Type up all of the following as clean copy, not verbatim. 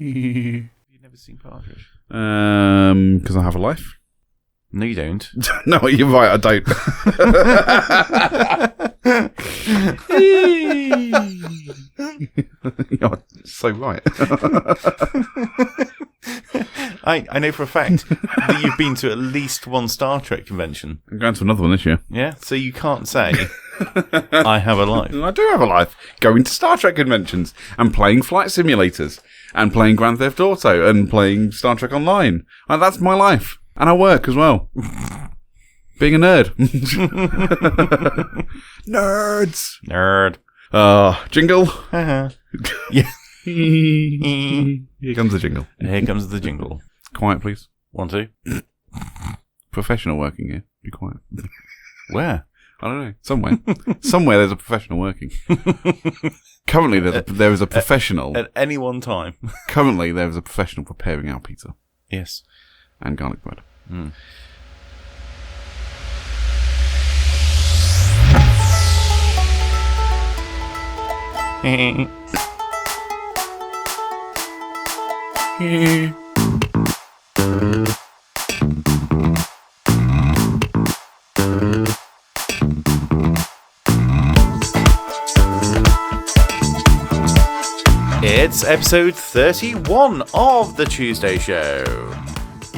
You've never seen Partridge? Because I have a life. No, you don't. No, you're right, I don't. You're so right. I know for a fact that you've been to at least one Star Trek convention. I'm going to another one this year. Yeah, so you can't say, I have a life. I do have a life. Going to Star Trek conventions and playing flight simulators and playing Grand Theft Auto and playing Star Trek Online. And that's my life. And I work as well. Being a nerd. Nerds. Nerd. Jingle. Yeah. Here comes the jingle. Here comes the jingle. Quiet, please. 1, 2. Professional working here. Be quiet. Where? I don't know. Somewhere. Somewhere there's a professional working. Currently there is a professional. At any one time. Currently there is a professional preparing our pizza. Yes. And garlic bread. Mm. It's episode 31 of The Tuesday Show.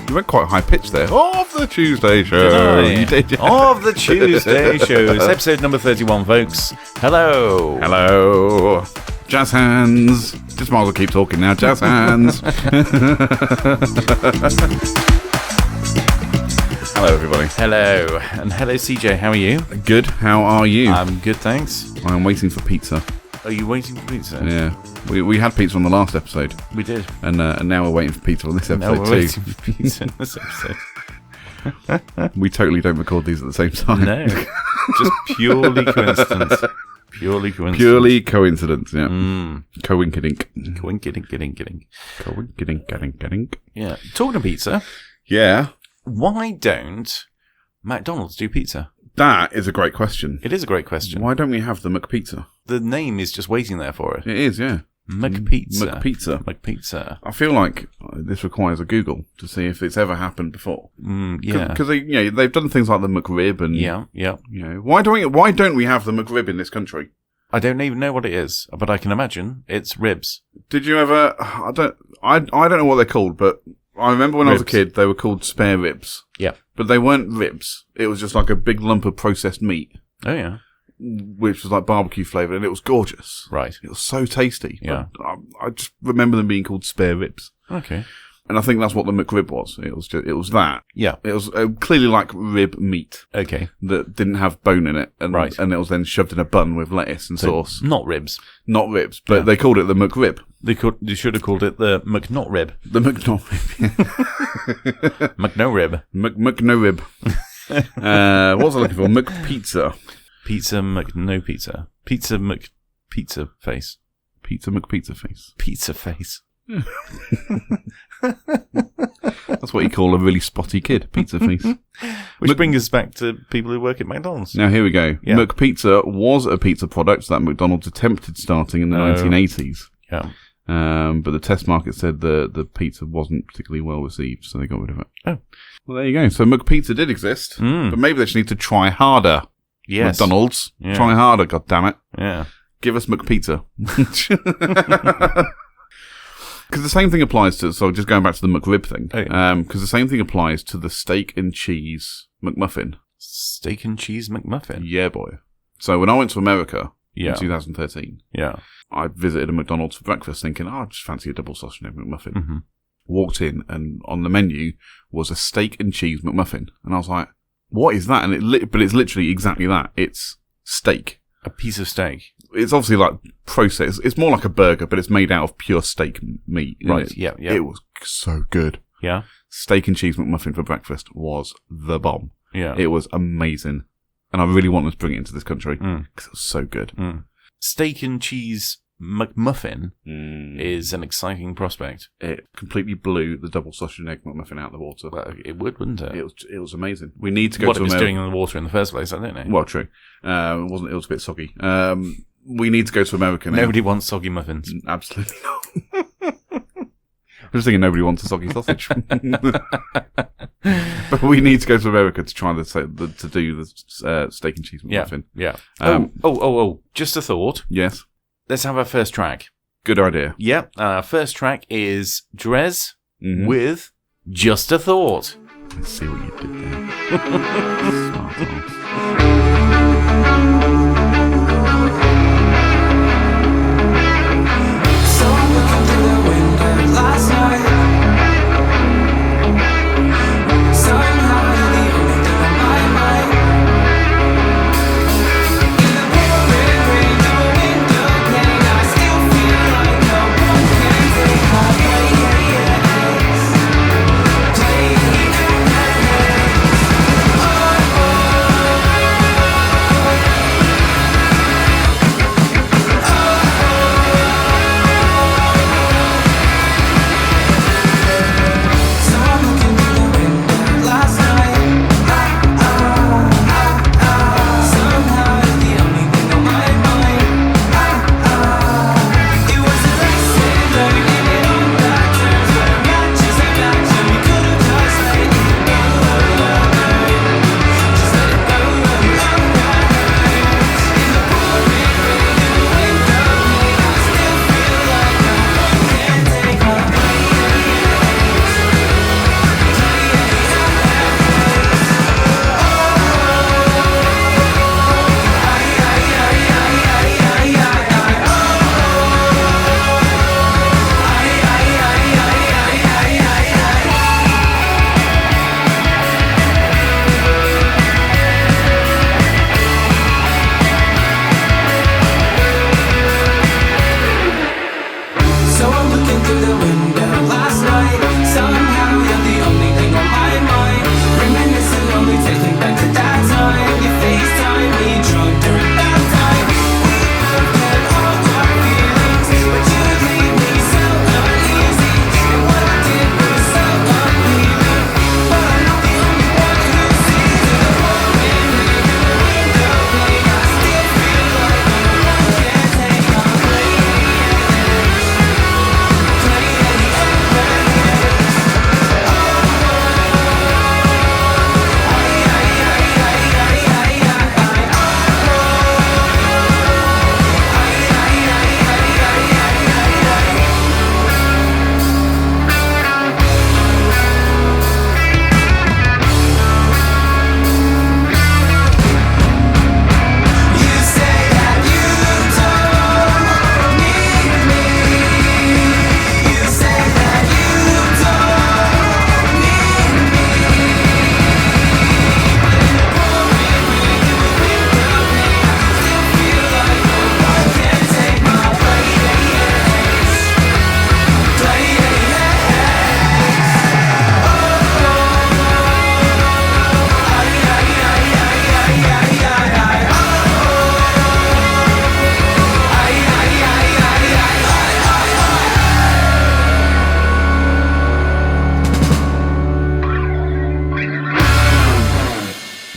You went quite high pitched there. Of The Tuesday Show. You did. Of The Tuesday Show. It's episode number 31, folks. Hello. Hello. Jazz hands. Just might as well keep talking now. Jazz hands. Hello, everybody. Hello. And hello, CJ. How are you? Good. How are you? I'm good, thanks. I'm waiting for pizza. Are you waiting for pizza? Yeah. We had pizza on the last episode. We did. And now we're waiting for pizza on this episode now we're waiting for pizza on this episode. We totally don't record these at the same time. No. Just purely coincidence. Purely coincidence. Purely coincidence, yeah. Coinkidink. Yeah. Talking of pizza. Yeah. Why don't McDonald's do pizza? That is a great question. It is a great question. Why don't we have the McPizza? The name is just waiting there for it. It is, yeah. McPizza. McPizza. I feel like this requires a Google to see if it's ever happened before. Yeah. Because they've done things like the McRib and yeah. Why don't we have the McRib in this country? I don't even know what it is, but I can imagine it's ribs. Did you ever? I don't know what they're called, but I remember when I was a kid, they were called spare ribs. Yeah. But they weren't ribs. It was just like a big lump of processed meat. Oh, yeah. Which was like barbecue flavoured, and it was gorgeous. Right. It was so tasty. Yeah. I just remember them being called spare ribs. Okay. And I think that's what the McRib was. It was that. Yeah. It was clearly like rib meat. Okay. That didn't have bone in it. And, right. And it was then shoved in a bun with lettuce and sauce. Not ribs. Not ribs, but they called it the McRib. They should have called it the McNotrib. The McNotrib. McNorib. McNorib. What was I looking for? McPizza. Pizza McNo pizza. Pizza McPizza face. Pizza McPizza face. Pizza face. That's what you call a really spotty kid. Pizza face. Which brings us back to people who work at McDonald's. Now here we go. Yeah. McPizza was a pizza product that McDonald's attempted starting in the 1980s. Yeah. But the test market said the pizza wasn't particularly well received, so they got rid of it. Oh. Well, there you go. So McPizza did exist, but maybe they just need to try harder. Yes. McDonald's. Yeah. Try harder, goddammit. Yeah. Give us McPizza. Because the same thing applies to, so just going back to the McRib thing, because the same thing applies to the steak and cheese McMuffin. Steak and cheese McMuffin? Yeah, boy. So when I went to America in 2013, I visited a McDonald's for breakfast thinking, I just fancy a double sausage and egg McMuffin. Mm-hmm. Walked in, and on the menu was a steak and cheese McMuffin. And I was like, what is that? And but it's literally exactly that. It's steak. A piece of steak. It's obviously like processed. It's more like a burger, but it's made out of pure steak meat. Right, yeah. It was so good. Yeah. Steak and cheese McMuffin for breakfast was the bomb. Yeah. It was amazing. And I really want them to bring it into this country because it was so good. Steak and cheese McMuffin is an exciting prospect. It completely blew the double sausage and egg McMuffin out of the water. Well, it would, wouldn't it? It was amazing. We need to go what to it was America. doing in the water in the first place, I don't know. Well, true. It wasn't. It was a bit soggy. We need to go to America now. Nobody wants soggy muffins. Absolutely not. just thinking nobody wants a soggy sausage. But we need to go to America to try to do the steak and cheese muffin. Yeah. Oh. Just a thought. Yes. Let's have our first track. Good idea. Yeah. Our first track is Drez with Just a Thought. Let's see what you did there. Smart ass. Last night, somehow you're the only thing on my mind. In the pouring rain through a window pane, I still feel like no one can take my place.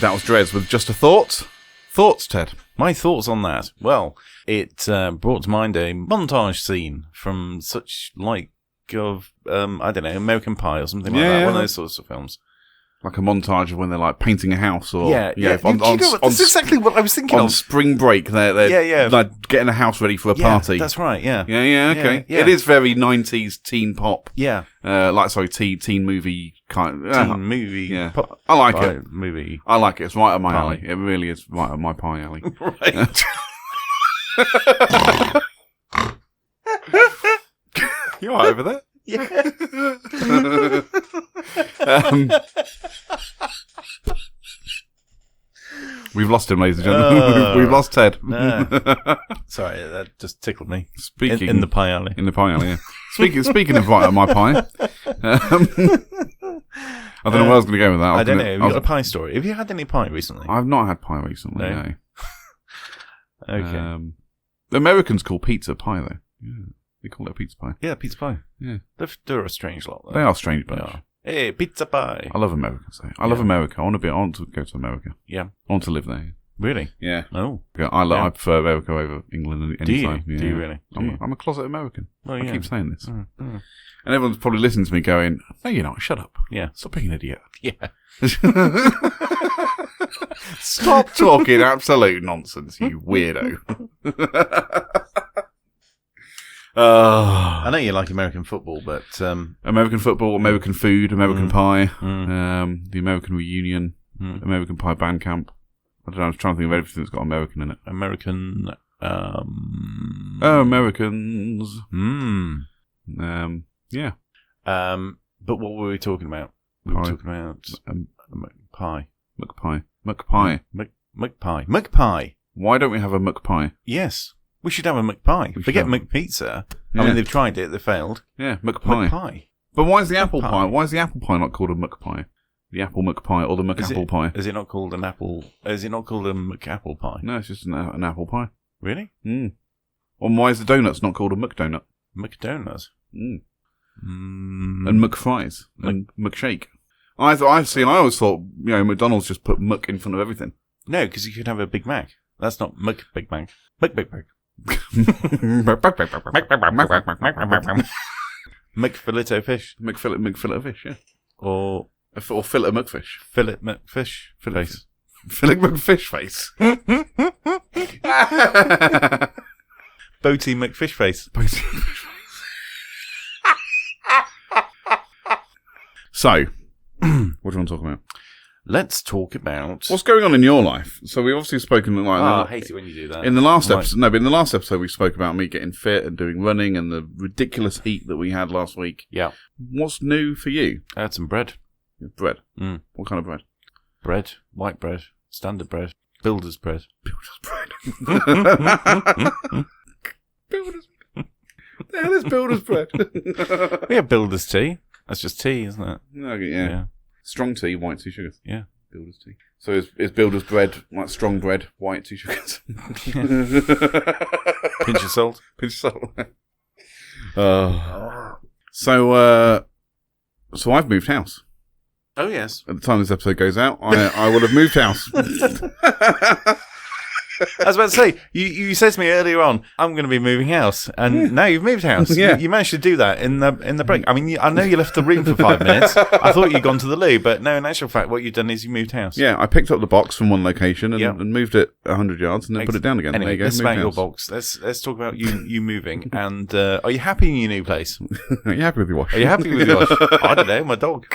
That was Drez with Just a Thought. Thoughts, Ted? My thoughts on that. Well, it brought to mind a montage scene from such of I don't know, American Pie or something like that. One of those sorts of films. Like a montage of when they're like painting a house, or yeah. That's exactly what I was thinking on of. spring break. They're like getting a house ready for a party. That's right. Yeah. Okay. Yeah. It is very 90s teen pop. Yeah. Teen movie kind. Teen movie. Yeah. Pop, I like it. Movie. I like it. It's right up my pie. alley. It really is right up my pie alley. Right. You all right over there? Yeah. We've lost him, ladies and gentlemen. We've lost Ted. Sorry, that just tickled me. Speaking in the pie alley. In the pie alley, yeah. Speaking of right on my pie, I don't know where I was going to go with that. I don't know. Have you got a pie story? Have you had any pie recently? I've not had pie recently, no. Okay. The Americans call pizza pie, though. Yeah. They call it a pizza pie. Yeah, pizza pie. Yeah. They're a strange lot, though. They are strange bunch. Yeah. Hey, pizza pie. I love Americans, though. I love America. I want to go to America. Yeah. I want to live there. Really? Yeah. Oh. I prefer America over England any Do you? time. Yeah. Do you really? I'm a closet American. Well, I keep saying this. Mm. And everyone's probably listening to me going, no, you're not. Shut up. Yeah. Stop being an idiot. Yeah. Stop talking absolute nonsense, you weirdo. I know you like American football, but American football, American food, American pie, Mm. the American reunion, American Pie band camp. I don't know, I was trying to think of everything that's got American in it. American. Americans. Yeah. But what were we talking about? We were talking about pie. McPie. McPie. Why don't we have a McPie? Yes. We should have a McPie. We Forget should have- McPizza. Yeah. I mean, they've tried it. They failed. Yeah, McPie. McPie. But why is the apple McPie. pie? Why is the apple pie not called a McPie? The apple McPie or the McApple pie? Is it not called an apple? Is it not called a McApple pie? No, it's just an apple pie. Really? Or why is the donuts not called a McDonut? McDonald's. And McFries and McShake. I always thought, McDonald's just put Mc in front of everything. No, because you could have a Big Mac. That's not Big Mac. Big Mac. McFillet fish. McFillet fish, yeah. Or fillet McFish. fillet McFish face. Fillet McFish face. Boaty McFish face. So, what do you want to talk about? Let's talk about... What's going on in your life? So we've obviously spoken I hate it when you do that. in the last episode. No, but in the last episode we spoke about me getting fit and doing running and the ridiculous heat that we had last week. Yeah. What's new for you? I had some bread. Bread. Mm. What kind of bread? Bread. White bread. Standard bread. Builder's bread. Builder's bread. Builder's. The hell is builder's bread? We have builder's tea. That's just tea, isn't it? Okay, yeah. Strong tea, white 2 sugars. Yeah. Builder's tea. So is builder's bread like strong bread, white 2 sugars? Pinch of salt. Pinch of salt. So I've moved house. Oh, yes. At the time this episode goes out, I will have moved house. I was about to say, you said to me earlier on, I'm going to be moving house, and now you've moved house. Yeah. You managed to do that in the break. I mean, I know you left the room for 5 minutes. I thought you'd gone to the loo, but no, in actual fact, what you've done is you moved house. Yeah, I picked up the box from one location and, Yep. and moved it 100 yards and then put it down again. Anyway, there you go. let's moved about your house. box. Let's talk about you moving. And are you happy in your new place? Are you happy with your wash? Are you happy with your wash? I don't know, my dog.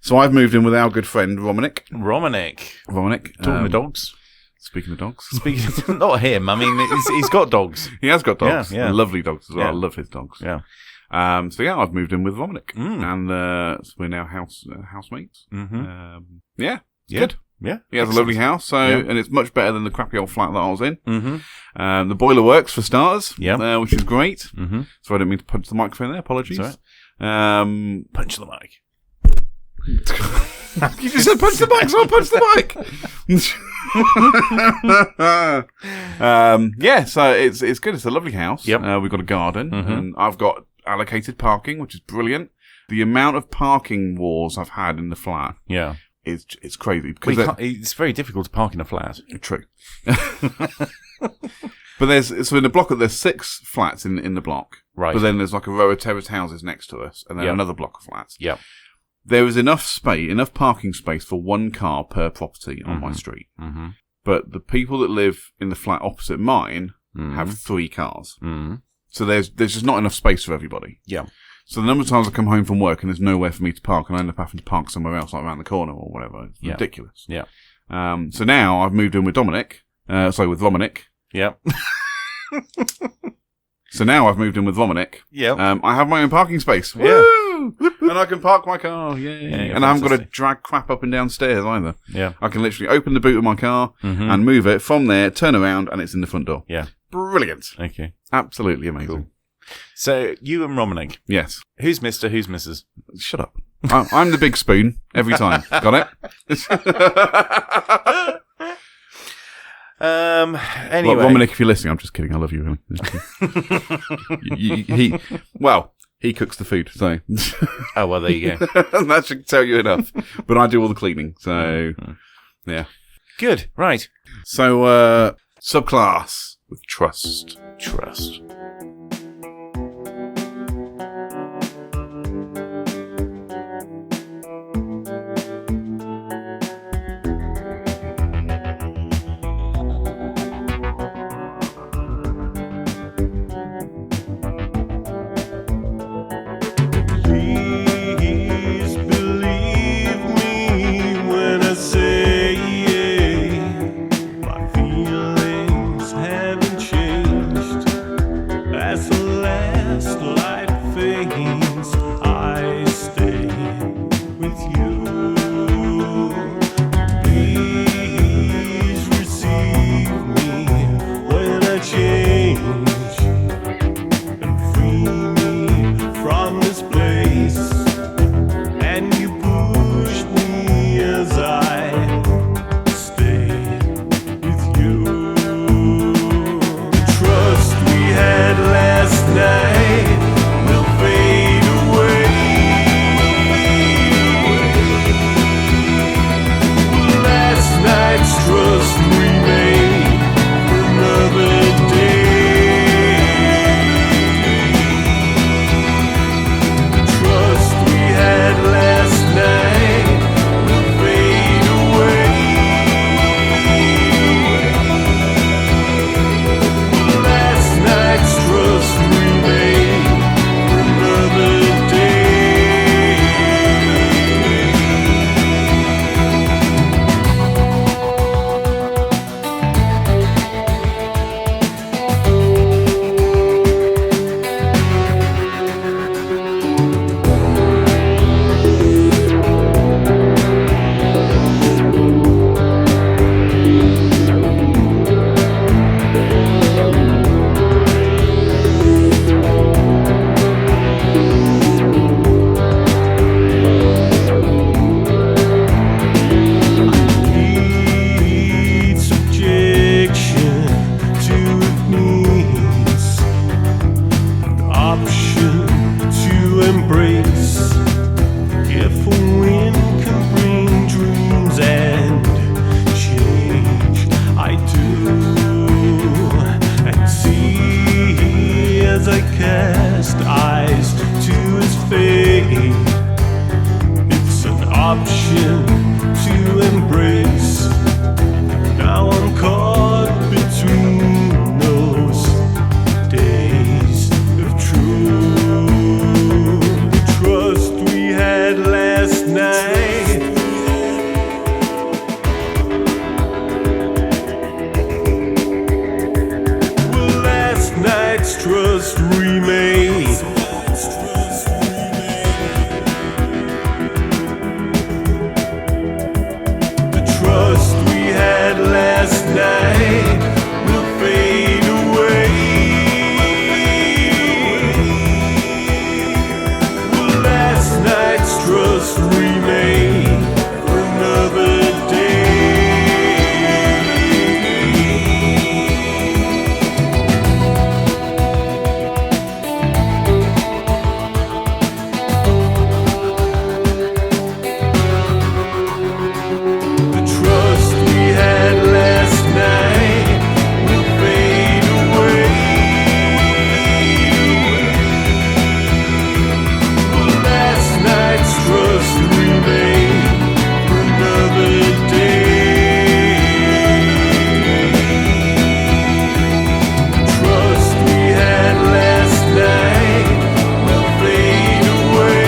So I've moved in with our good friend Romanic. Romanic. Talking to dogs. Speaking of dogs. Speaking, not him. I mean, he's got dogs. He has got dogs. Yeah. Lovely dogs as well. Yeah. I love his dogs. Yeah. So yeah, I've moved in with Romanic. And so we're now housemates. Mm-hmm. Yeah. Yeah. Good. Yeah. He has a lovely house, and it's much better than the crappy old flat that I was in. Mm-hmm. The boiler works for starters, Yeah. which is great. Mm-hmm. So I didn't mean to punch the microphone there. Apologies. That's Punch the mic. You just said punch the mic, so I'll punch the mic. Yeah, so it's good. It's a lovely house. Yep. We've got a garden, and I've got allocated parking, which is brilliant. The amount of parking wars I've had in the flat Yeah. is it's crazy. Well, Because it's very difficult to park in a flat. true. But in the block, there's 6 flats in the block. Right. But then there's like a row of terraced houses next to us, and then Yep. another block of flats. Yeah. There is enough parking space for 1 car per property on my street. Mm-hmm. But the people that live in the flat opposite mine have 3 cars. Mm-hmm. So there's just not enough space for everybody. Yeah. So the number of times I come home from work and there's nowhere for me to park and I end up having to park somewhere else, like around the corner or whatever. It's ridiculous. Yeah. So now I've moved in with with Romanic. Yeah. So now I've moved in with Romanic. Yeah. I have my own parking space. Yeah. Woo! And I can park my car. Yay. Yeah, And I haven't got to fantastic. drag crap up and down stairs either. Yeah. I can literally open the boot of my car Mhm. and move it from there, turn around, and it's in the front door. Yeah. Brilliant. Okay. Absolutely amazing. Cool. So you and Romanic, Yes. who's Mr., who's Mrs.? Shut up. I'm the big spoon every time. Got it? Anyway. Well, Romanic, if you're listening, I'm just kidding. I love you. Really. He cooks the food, so Oh, well, there you go. that should tell you enough. But I do all the cleaning, so yeah. Good. Right. So, SubClass with Trust. Trust. Please believe me when I say my feelings haven't changed. As the last light fades, I stay with you. Please receive me when I change and free me from this place. And you push me as I stay with you. The trust we had last night will fade away. Last night's trust remained for another day. The trust we had last night will fade away. Last night's trust remained for another day. Need subjection to it means an option to embrace. If a wind can bring dreams and change, I do. And see as I cast eyes to his face, it's an option to embrace. Now I'm caught between those days of true. The trust we had last night will last night's trust remain. The trust we had last night will fade away. Will last night's trust remain for another day? The trust we had last night will fade away. Will last night's trust remain for another day? The trust we had last night will fade away.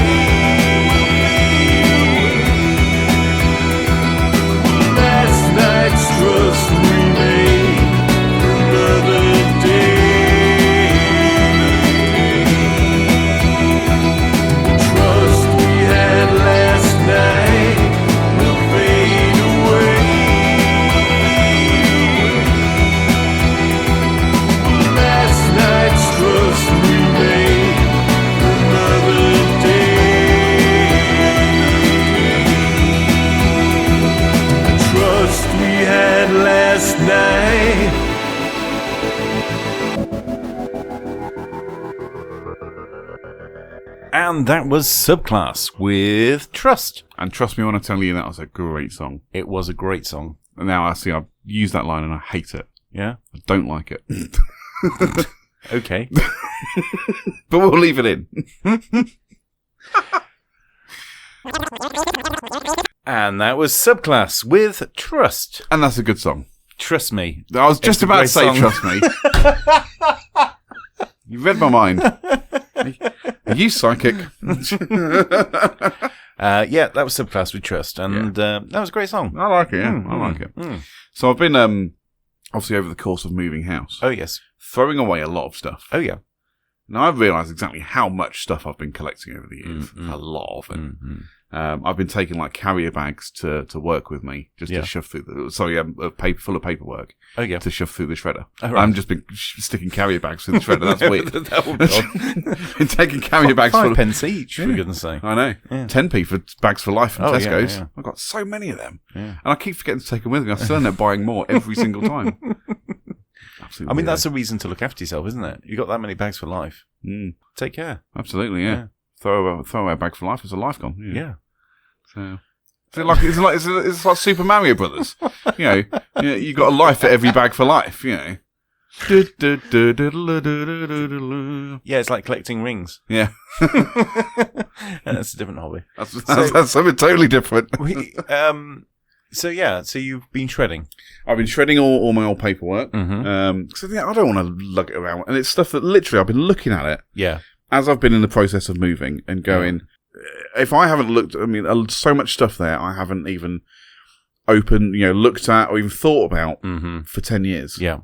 Last night's trust remained for another day. The trust we had last night will fade away. Last night's trust remained for another day. Trust we had last night. And that was SubClass with Trust. And trust me when I tell you, that was a great song. It was a great song. And now I've used that line and I hate it. Yeah. I don't like it. Okay. But we'll leave it in. And that was SubClass with Trust. And that's a good song. Trust me. I was just It's a about to great say, song. trust me. You read my mind. Are you psychic? Yeah, that was SubClass with Trust. And that was a great song. I like it, yeah. I like it. So I've been, obviously over the course of moving house, Oh, yes. throwing away a lot of stuff. Oh, yeah. Now I've realised exactly how much stuff I've been collecting over the years. A lot of it. I've been taking like carrier bags to work with me just Yeah. to shove through full of paperwork Oh, yeah. to shove through the shredder. Oh, right. I've just been sticking carrier bags through the shredder. That's weird. Oh, God. Been taking carrier bags full 5 of... pence each, for goodness sake. I know. Yeah. 10p for bags for life from Oh, yeah, Tesco's. yeah. I've got so many of them. Yeah. And I keep forgetting to take them with me. I still end up buying more every single time. Absolutely. I mean, that's a reason to look after yourself, isn't it? You've got that many bags for life. Take care. Absolutely, yeah. Yeah. Throw away a bag for life. It's a life gone. Yeah. So... It's like Super Mario Brothers. You got a life for every bag for life, Yeah, it's like collecting rings. Yeah. That's a different hobby. That's something totally different. So you've been shredding. I've been shredding all my old paperwork. So I don't want to lug it around. And it's stuff that literally I've been looking at it Yeah. as I've been in the process of moving and going, if I haven't looked, so much stuff there I haven't even opened, looked at or even thought about for 10 years. Yeah.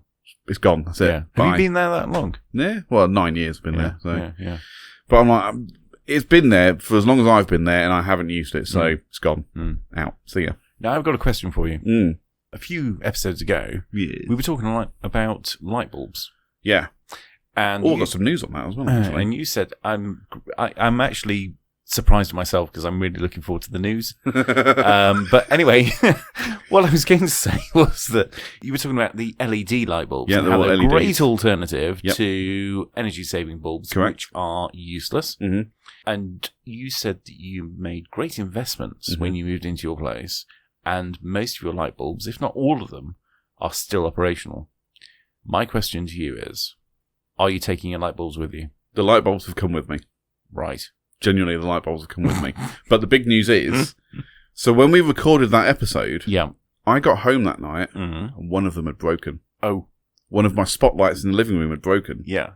It's gone. That's it. Yeah. Have Bye. you been there that long? Yeah. Well, 9 years I've been there. So. Yeah. But I'm like, it's been there for as long as I've been there and I haven't used it. So it's gone. Out. See ya. Now, I've got a question for you. A few episodes ago, we were talking about light bulbs. Yeah. And Got some news on that as well. Actually. and you said, I'm actually surprised at myself because I'm really looking forward to the news. But anyway, what I was going to say was that you were talking about the LED light bulbs. Yeah, and the how they're a LEDs. great alternative Yep. to energy-saving bulbs, Correct. which are useless. Mhm. And you said that you made great investments Mm-hmm. when you moved into your place, and most of your light bulbs, if not all of them, are still operational. My question to you is, are you taking your light bulbs with you? The light bulbs have come with me. Right. Genuinely, the light bulbs have come with me. But the big news is, so when we recorded that episode, Yeah. I got home that night Mm-hmm. and one of them had broken. Oh, One of my spotlights in the living room had broken. yeah.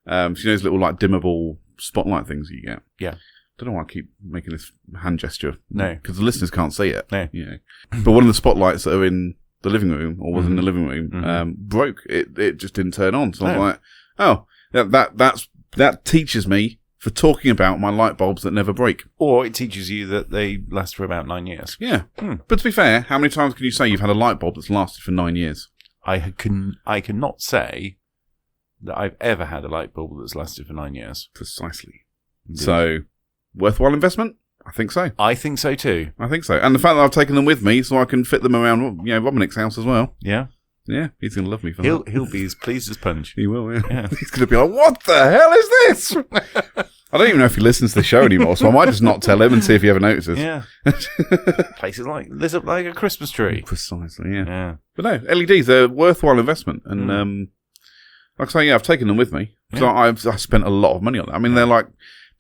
So those little like dimmable spotlight things you get. Yeah. Don't know why I keep making this hand gesture. No. Because the listeners can't see it. No. But one of the spotlights that are in the living room, or was in the living room, broke. It just didn't turn on. So I'm like, oh, that teaches me for talking about my light bulbs that never break. Or it teaches you that they last for about 9 years. Yeah. But to be fair, how many times can you say you've had a light bulb that's lasted for 9 years? I cannot say that I've ever had a light bulb that's lasted for 9 years. Precisely. Indeed. So, worthwhile investment? I think so. I think so too. I think so. And the fact that I've taken them with me so I can fit them around, Romanik's house as well. Yeah. Yeah, he's going to love me for that. He'll be as pleased as punch. He will, yeah. Yeah. He's going to be like, what the hell is this? I don't even know if he listens to the show anymore, so I might just not tell him and see if he ever notices. Yeah. Places lit up like a Christmas tree. Precisely, yeah. Yeah. But no, LEDs, they're a worthwhile investment. And like I say, yeah, I've taken them with me. So I've spent a lot of money on them. I mean, they're like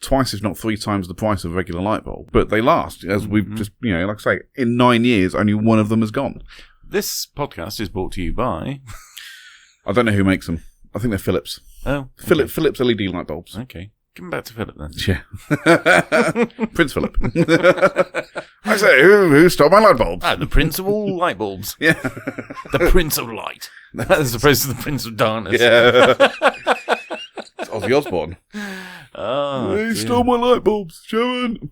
twice, if not 3 times the price of a regular light bulb. But they last, as we've just, like I say, in 9 years, only one of them has gone. This podcast is brought to you by... I don't know who makes them. I think they're Philips. Oh. Philips LED light bulbs. Okay. Give them back to Philip then. Yeah. Prince Philip. I say, who stole my light bulbs? The Prince of all light bulbs. Yeah. The Prince of Light. As opposed to the Prince of Darkness. Yeah. It's Ozzy Osbourne. Oh, Who stole my light bulbs? Sharon.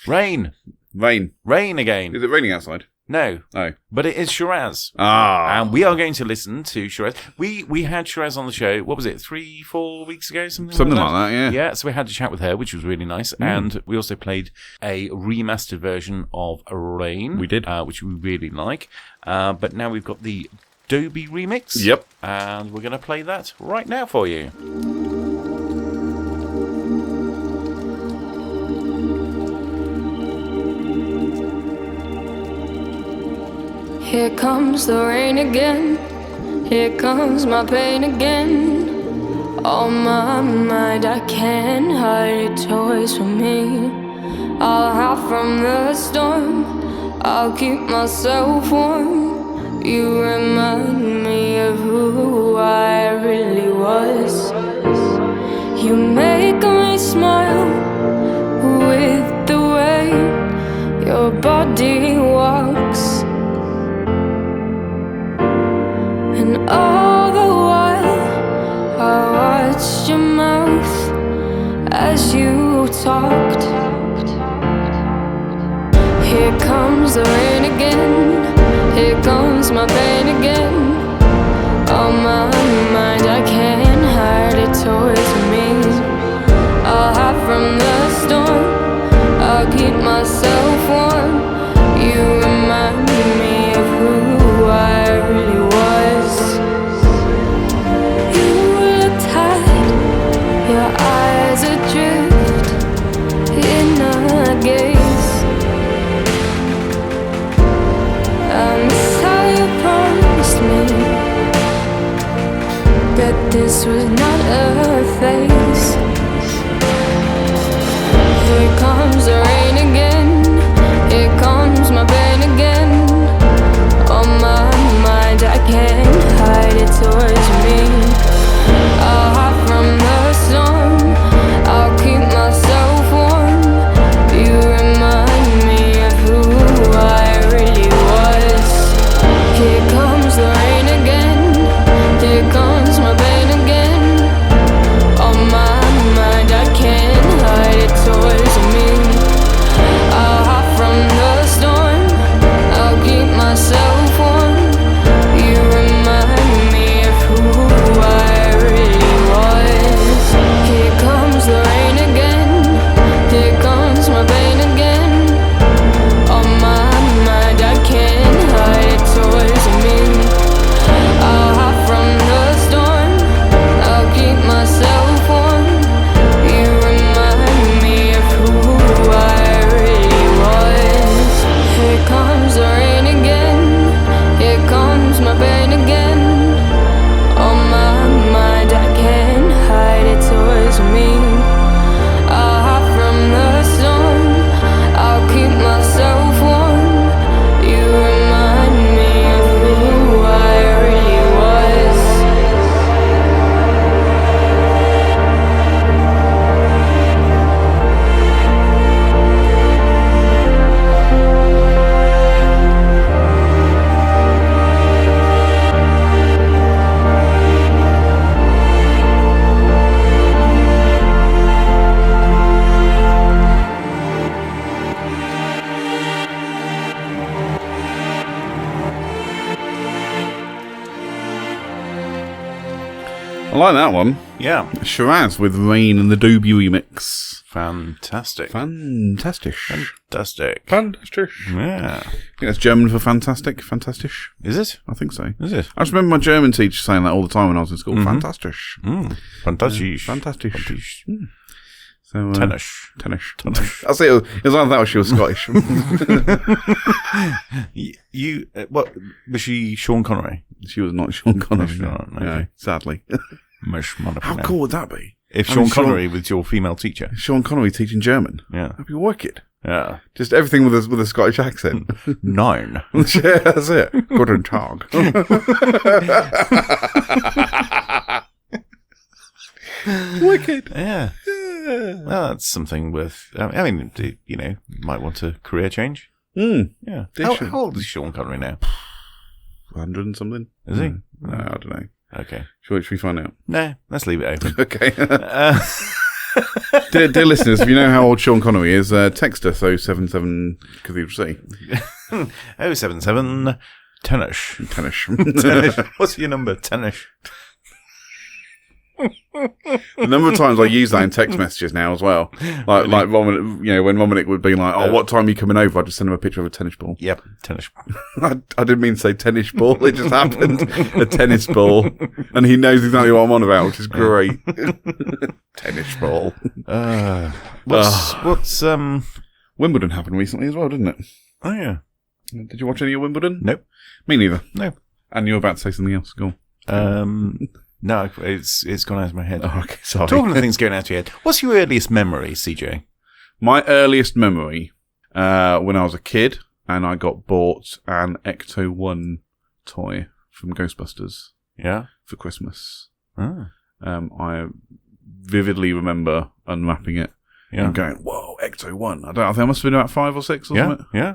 Rain. Rain again. Is it raining outside? No. Oh. But it is Shiraz. Ah. And we are going to listen to Shiraz. We had Shiraz on the show, what was it, 3-4 weeks ago? Something like that, yeah. Yeah, so we had a chat with her, which was really nice. And we also played a remastered version of Rain. We did. Which we really like. But now we've got the Dolby remix. Yep. And we're going to play that right now for you. Here comes the rain again. Here comes my pain again. On my mind, I can't hide it toys from me. I'll hide from the storm. I'll keep myself warm. You remind me of who I really was. You make me smile with the way your body walks. And all the while I watched your mouth as you talked. Here comes the rain again. Here comes my pain again. On my mind, I can't hide it towards me. I'll hide from the storm. I'll keep myself warm. You remind me of who I really was. You look tired, your eyes adrift in a gaze. I'm sorry you promised me that this was not a phase. Here comes the rain again. Here comes my pain again. On my mind, I can't hide it towards me. I'll hide from the storm. I'll keep myself warm. You remind me of who I really was. Here comes the rain again. Here comes my pain again. On my mind, I can't hide it towards me. I'll hide from the storm. I'll keep myself warm. You remind me of who I really was. Here comes the rain again. Here comes my pain again. On my mind, I can't hide it towards me. I'll hide from the storm. I'll keep myself warm. You remind me of who I really was. Here comes the rain again. Here comes my pain again. On my mind, I can't hide it towards me. I'll hide from the storm. I'll keep myself warm. You remind me of who I really was. I like that one. Yeah. Shiraz with Rain and the Doobie mix. Fantastic. Fantastic. Fantastic. Fantastic. Yeah. I think that's German for fantastic. Fantastic. Is it? I think so. Is it? I just remember my German teacher saying that all the time when I was in school. Fantastic. Fantastic. Fantastic. Fantastic. So, Tennis. Tennis. I'll say it was either that or she was Scottish. You, what, was she Sean Connery? She was not Sean Connery. She's not, okay. No, sadly. How cool would that be? If Sean Connery was your female teacher. Sean Connery teaching German. Yeah. That'd be wicked. Yeah. Just everything with a Scottish accent. 9. Yeah, that's it. Guten Tag. Wicked. Yeah. Well, that's something worth. I mean, you know, might want a career change. Yeah. How old is Sean Connery now? 100 and something. Is he? No, I don't know. Okay. Should we find out? No, let's leave it open. Okay. Dear listeners, if you know how old Sean Connery is, text us 077 Cathedral City. 077 Tennis. Tennis. What's your number? Tennis. The number of times I use that in text messages now as well. Like Romanic, you know, when Romanic would be like, "Oh, what time are you coming over?" I'd just send him a picture of a tennis ball. Yep, tennis. I didn't mean to say tennis ball. It just happened. A tennis ball, and he knows exactly what I'm on about, which is great. Tennis ball. What's Wimbledon happened recently as well, didn't it? Oh yeah. Did you watch any of Wimbledon? Nope. Me neither. No. And you're about to say something else. Go on. No, it's gone out of my head. Oh, okay, sorry. Talking of things going out of your head, what's your earliest memory, CJ? My earliest memory, when I was a kid, and I got bought an Ecto-1 toy from Ghostbusters Yeah. for Christmas. Ah. I vividly remember unwrapping it Yeah. and going, "Whoa, Ecto-1!" I think I must have been about 5 or 6 or Yeah. something. Yeah.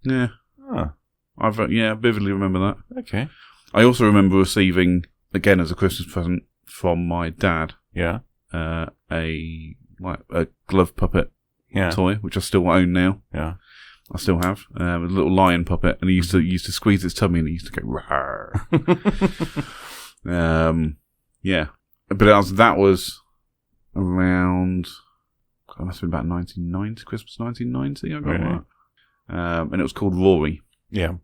Yeah, Ah. I vividly remember that. Okay. I also remember receiving, again as a Christmas present from my dad, Yeah. a glove puppet Yeah. toy, which I still own now. Yeah. I still have a little lion puppet, and he used to squeeze its tummy, and he used to go rawr. Yeah, but that was around. God, it must have been about 1990, Christmas 1990. I got Really? that, and it was called Rory. Yeah.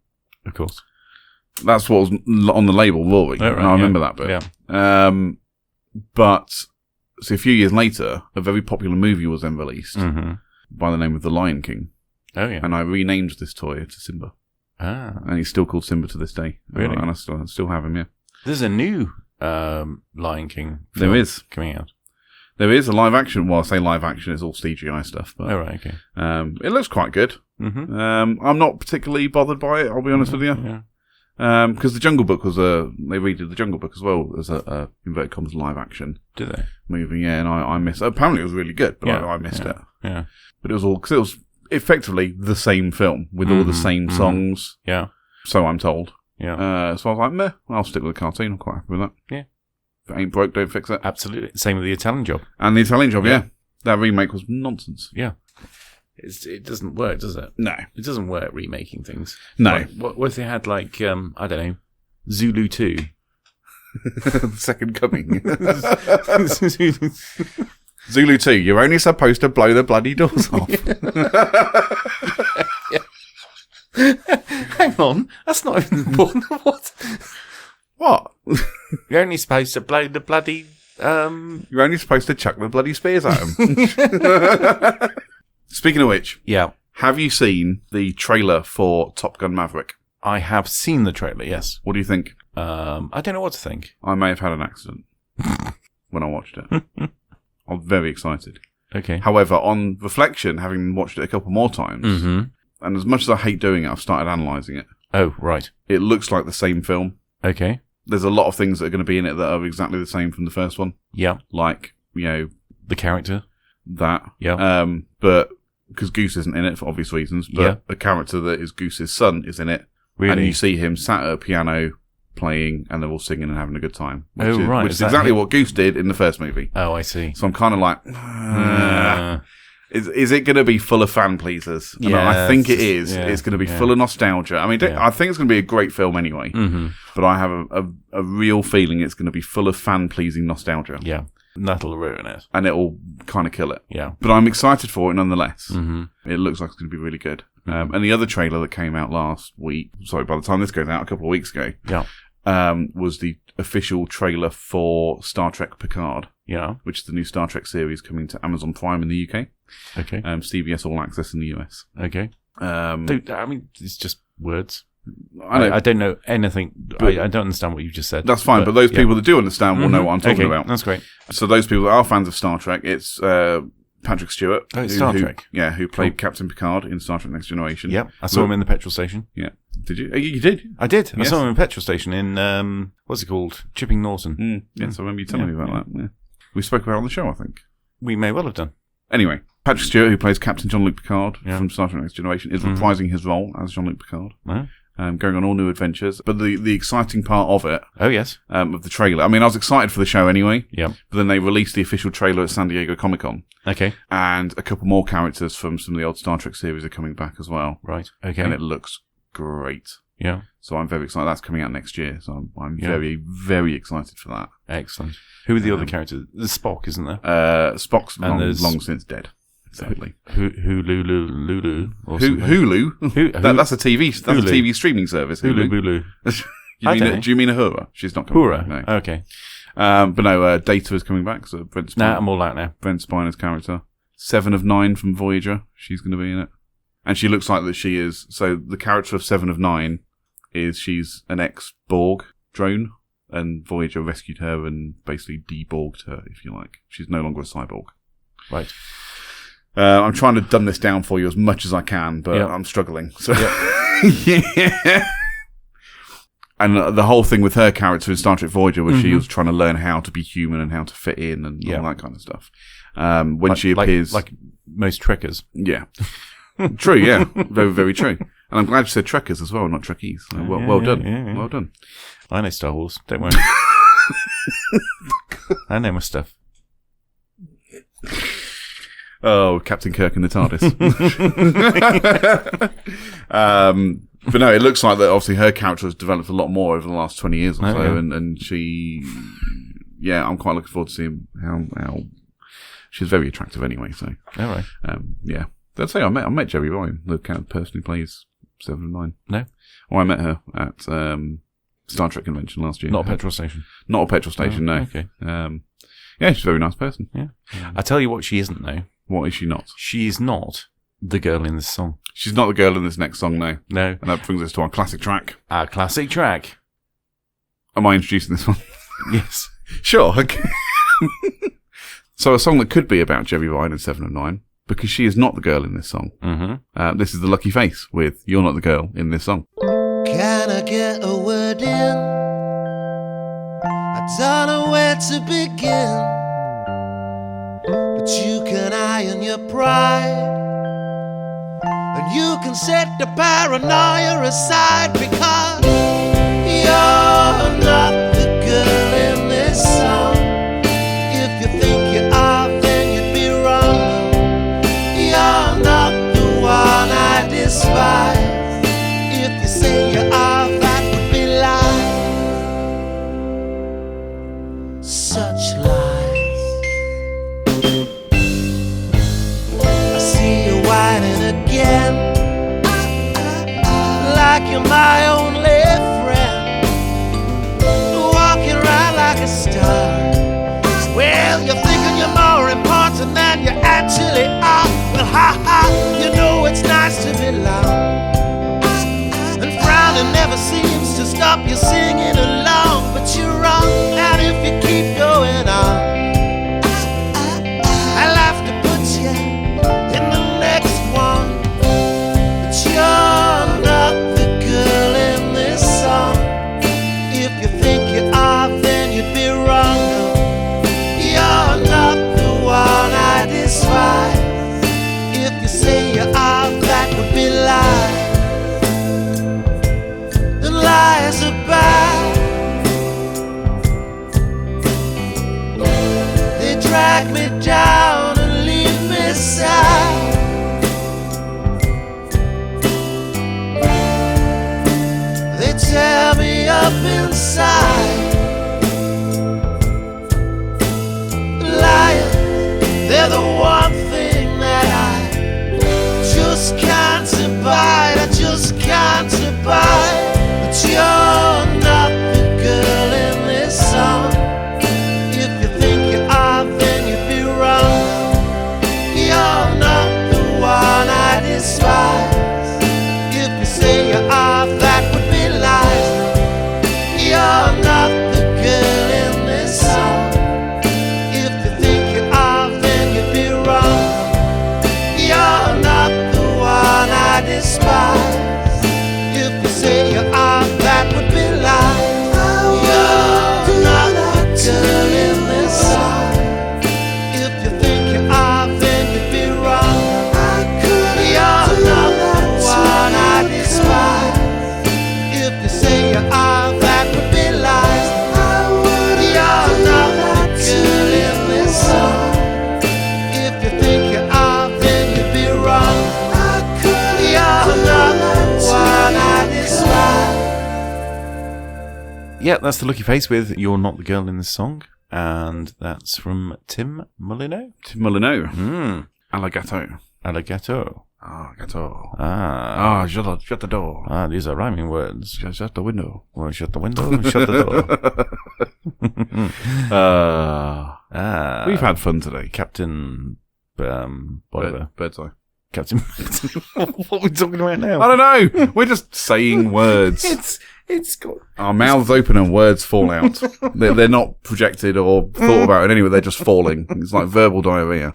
Of course. That's what was on the label, Rory. Oh, right, and I remember yeah. that bit. Yeah. But so a few years later, a very popular movie was then released Mm-hmm. by the name of The Lion King, Oh, yeah. and I renamed this toy to Simba, Ah. and he's still called Simba to this day. Really? And I still have him. Yeah, There's a new Lion King there film is. coming out. There is a live action. Well, I say live action; it's all CGI stuff, but Oh, right. Okay. it looks quite good. Mm-hmm. I'm not particularly bothered by it. I'll be honest with you. Yeah. Because the Jungle Book was they redid the Jungle Book as well as a inverted commas live action Do they? movie. Yeah, and I missed. Apparently, it was really good, but Yeah, I missed it. Yeah. But it was all because it was effectively the same film with all the same songs. Yeah. So I'm told. Yeah. So I was like, meh. I'll stick with the cartoon. I'm quite happy with that. Yeah. If it ain't broke, don't fix it. Absolutely. Same with the Italian Job. And the Italian Job, Yeah. yeah. That remake was nonsense. Yeah. It doesn't work, does it? No. It doesn't work remaking things. No. Like, what if they had, like, I don't know, Zulu 2? The Second Coming. Zulu 2, you're only supposed to blow the bloody doors off. Hang on. That's not even important. What? What? You're only supposed to blow the bloody... You're only supposed to chuck the bloody spears at them. Speaking of which, Yeah. have you seen the trailer for Top Gun Maverick? I have seen the trailer, yes. What do you think? I don't know what to think. I may have had an accident when I watched it. I'm very excited. Okay. However, on reflection, having watched it a couple more times, Mm-hmm. and as much as I hate doing it, I've started analysing it. Oh, right. It looks like the same film. Okay. There's a lot of things that are going to be in it that are exactly the same from the first one. Yeah. Like, The character. that. Yeah. But, because Goose isn't in it for obvious reasons, but Yeah. a character that is Goose's son is in it. Really? And you see him sat at a piano playing, and they're all singing and having a good time. Which Oh, right. Which Is is that exactly him? what Goose did in the first movie. Oh, I see. So I'm kind of like, is it going to be full of fan pleasers? And I think it is. Yeah, It's going to be yeah. full of nostalgia. I mean, Yeah. I think it's going to be a great film anyway. Mm-hmm. But I have a real feeling it's going to be full of fan-pleasing nostalgia. Yeah. That'll ruin it. And it'll kind of kill it. Yeah. But I'm excited for it nonetheless. Mm-hmm. It looks like it's going to be really good. And the other trailer that came out last week, sorry, by the time this goes out, a couple of weeks ago, Yeah. was the official trailer for Star Trek Picard, Yeah. which is the new Star Trek series coming to Amazon Prime in the UK, Okay. CBS All Access in the US. Okay. Dude, I mean, it's just words. I know. I don't know anything. But- I don't understand what you just said. That's fine, but those yeah. people that do understand will know what I'm talking Okay, about. That's great. So those people that are fans of Star Trek, it's Patrick Stewart. Oh, it's Star who- Trek. Yeah, who played Captain Picard in Star Trek Next Generation. Yep. I saw him in the petrol station. Yeah. Did you? You did? I did. I Yes. saw him in the petrol station in, what's it called? Chipping Norton. Yes, I remember you telling Yeah, me about that. Yeah. We spoke about it on the show, I think. We may well have done. Anyway, Patrick Stewart, who plays Captain Jean-Luc Picard Yeah. from Star Trek Next Generation, is reprising his role as Jean-Luc Picard, Oh, going on all new adventures. But the exciting part of it, oh yes. of the trailer, I mean, I was excited for the show anyway, Yep. but then they released the official trailer at San Diego Comic-Con, Okay. and a couple more characters from some of the old Star Trek series are coming back as well, Right. Okay. and it looks great. Yeah. So I'm very excited. That's coming out next year, so I'm Yeah. very, very excited for that. Excellent. Who are the other characters? There's Spock, isn't there? Spock's And there's- long since dead. Sadly. Lulu. Or something. Hulu? That's a TV. That's Hulu. a TV streaming service. Hulu Hulu. Bulu. Do I you don't mean know. do you mean Uhura? She's not coming. Hura. back, no. Okay. But no, Data is coming back. So Brent Nah, Spiner, I'm all out now. Brent Spiner's character, 7 of 9 from Voyager. She's going to be in it, and she looks like that she is. So the character of 7 of 9 is she's an ex-Borg drone, and Voyager rescued her and basically de-Borged her, if you like. She's no longer a cyborg. Right. I'm trying to dumb this down for you as much as I can, but I'm struggling. So, yeah. And the whole thing with her character in Star Trek Voyager was she was trying to learn how to be human and how to fit in and all that kind of stuff. When she appears... Like most Trekkers. Yeah. True, yeah. Very, very true. And I'm glad you said Trekkers as well, not Trekkies. So well done. Yeah. Well done. I know Star Wars. Don't worry. I know my stuff. Oh, Captain Kirk in the TARDIS. But no, it looks like that obviously her character has developed a lot more over the last 20 years or so. Yeah. And she, I'm quite looking forward to seeing how she's very attractive anyway. So, All right. yeah. Let's say I met Jerry Ryan, the kind of person who plays 7 and 9. No. Well, I met her at Star Trek convention last year. Not a petrol station. Not a petrol station, no. Okay. Yeah, she's a very nice person. Yeah. I tell you what she isn't, though. What is she not? She is not the girl in this song. She's not the girl in this next song, no. No. And that brings us to our classic track. Our classic track. Am I introducing this one? Yes. Sure. Okay. So a song that could be about Jerry Ryan and 7 of 9, because she is not the girl in this song. Mm-hmm. This is The Lucky Face with You're Not the Girl in this song. Can I get a word in? I don't know where to begin. But you can iron your pride, and you can set the paranoia aside, because you're not the girl in this song. If you think you are, then you'd be wrong. You're not the one I despise. If you say you are, that would be lies. Such lies. I see you whining again, like you're my only friend, walking around like a star. Well, you're thinking you're more important than you actually are. Well, ha ha, you know it's nice to be loved, and frowning never seems to stop you singing along. But you're wrong, and if you keep going on, I'll have to put you in the next one. But you're not the girl in this song. If you think you are, then you'd be wrong. No, you're not the one I despise. If you say you are, that would be lies. And lies are bad. They drag me down and leave me sad. They tear me up inside. Liars, they're the one thing that I just can't abide. I just can't abide. But you're not the girl in this song. If you think you are, then you'd be wrong. You're not the one I despise. If you say you are, that would be lies. You're not the girl in this song. If you think you are, then you'd be wrong. You're not the one I despise. If you say you are, that would be lies. You're not the girl in this song. If you think you are, then you'd be wrong. You're not the one I despise. If you say you are, that would be lies. You're not the girl in this song. If you think you are, then you'd be wrong. You're not the one I despise. Yeah, that's The Lucky Face with You're Not the Girl in this song. And that's from Tim Molyneux. Tim Molyneux. Alligato. Alligato. Ah, gato. Ah. Shut the door. Ah, these are rhyming words. Shut the window. Well, shut the window, shut the door. We've had fun today. Captain, whatever. Birdseye. Captain. What are we talking about now? I don't know. We're just saying words. It's got. Our mouths open and words fall out. They're not projected or thought about in any way. They're just falling. It's like verbal diarrhea.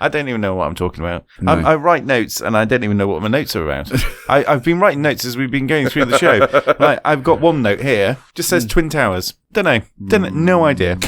I don't even know what I'm talking about. No. I write notes and I don't even know what my notes are about. I've been writing notes as we've been going through the show. Like, I've got one note here, just says Twin Towers. Don't know. No idea.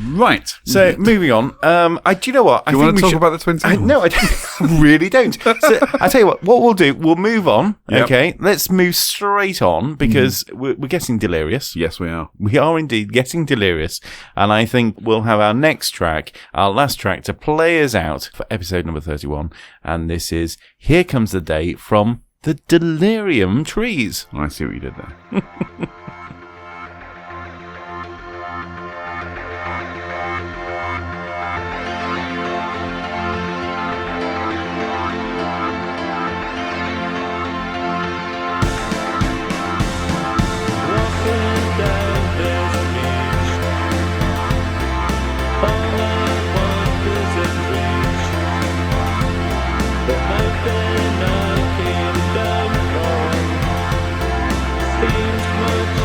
Right. So moving on. Do you know what? Do you want to talk about the Twin Towers? No, I don't. I really don't. So I tell you what we'll do. We'll move on. Yep. Okay, let's move straight on because we're getting delirious. Yes, we are. We are indeed getting delirious, and I think we'll have our next track, our last track, to play us out for episode number 31. And this is "Here Comes the Day" from the Delerium Trees. I see what you did there. Seems much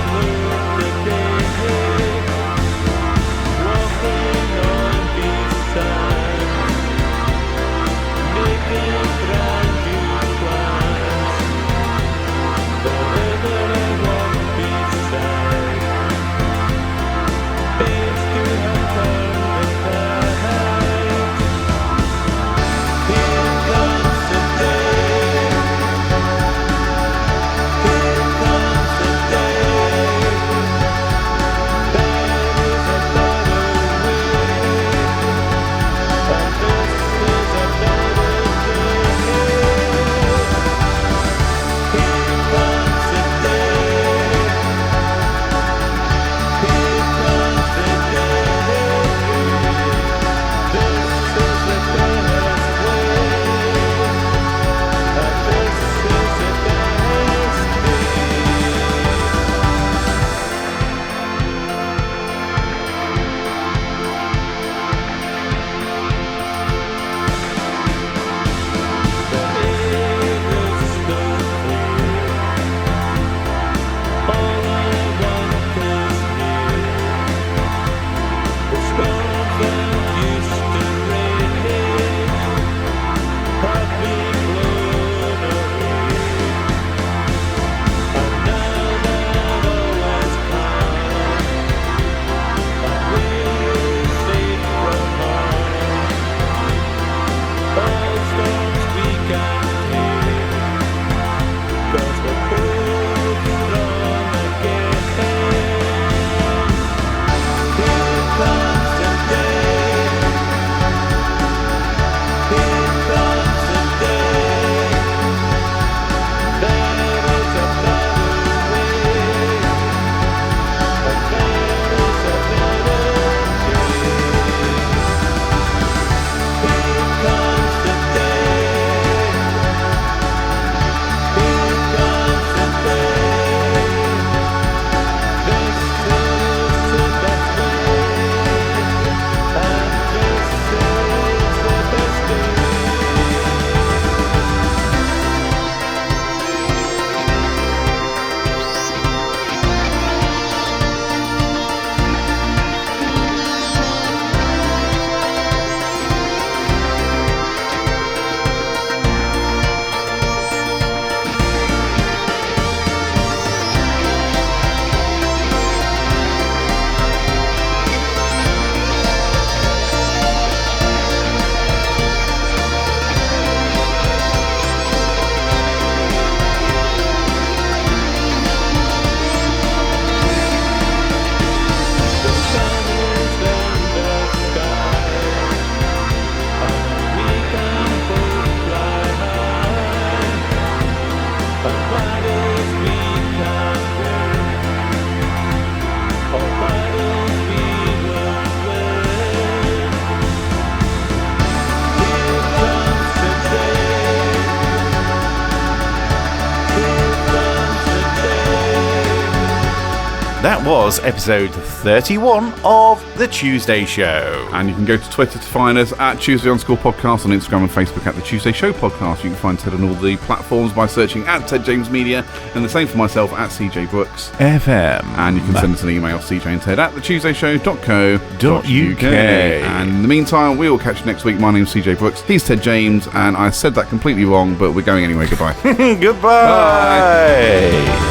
That was episode 31 of The Tuesday Show. And you can go to Twitter to find us at Tuesday_podcast, on Instagram and Facebook at The Tuesday Show Podcast. You can find Ted on all the platforms by searching at Ted James Media, and the same for myself at CJ Brooks FM. And you can send us an email, cjandted@thetuesdayshow.co.uk. And in the meantime, we will catch you next week. My name's CJ Brooks. He's Ted James, and I said that completely wrong, but we're going anyway. Goodbye. Goodbye. Bye.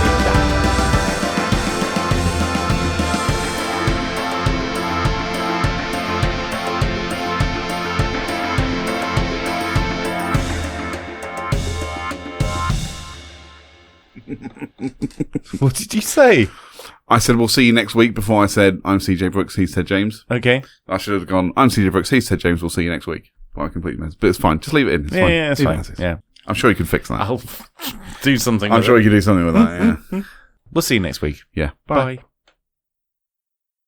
What did you say? I said, we'll see you next week before I said, I'm CJ Brooks, he's Ted James. Okay. I should have gone, I'm CJ Brooks, he's Ted James, we'll see you next week. Well, I completely missed. But it's fine. Just leave it in. It's fine. Yeah, it's fine. Yeah. I'm sure you can fix that. I'll do something I'm with sure it. you can do something with that, yeah. We'll see you next week. Yeah. Bye.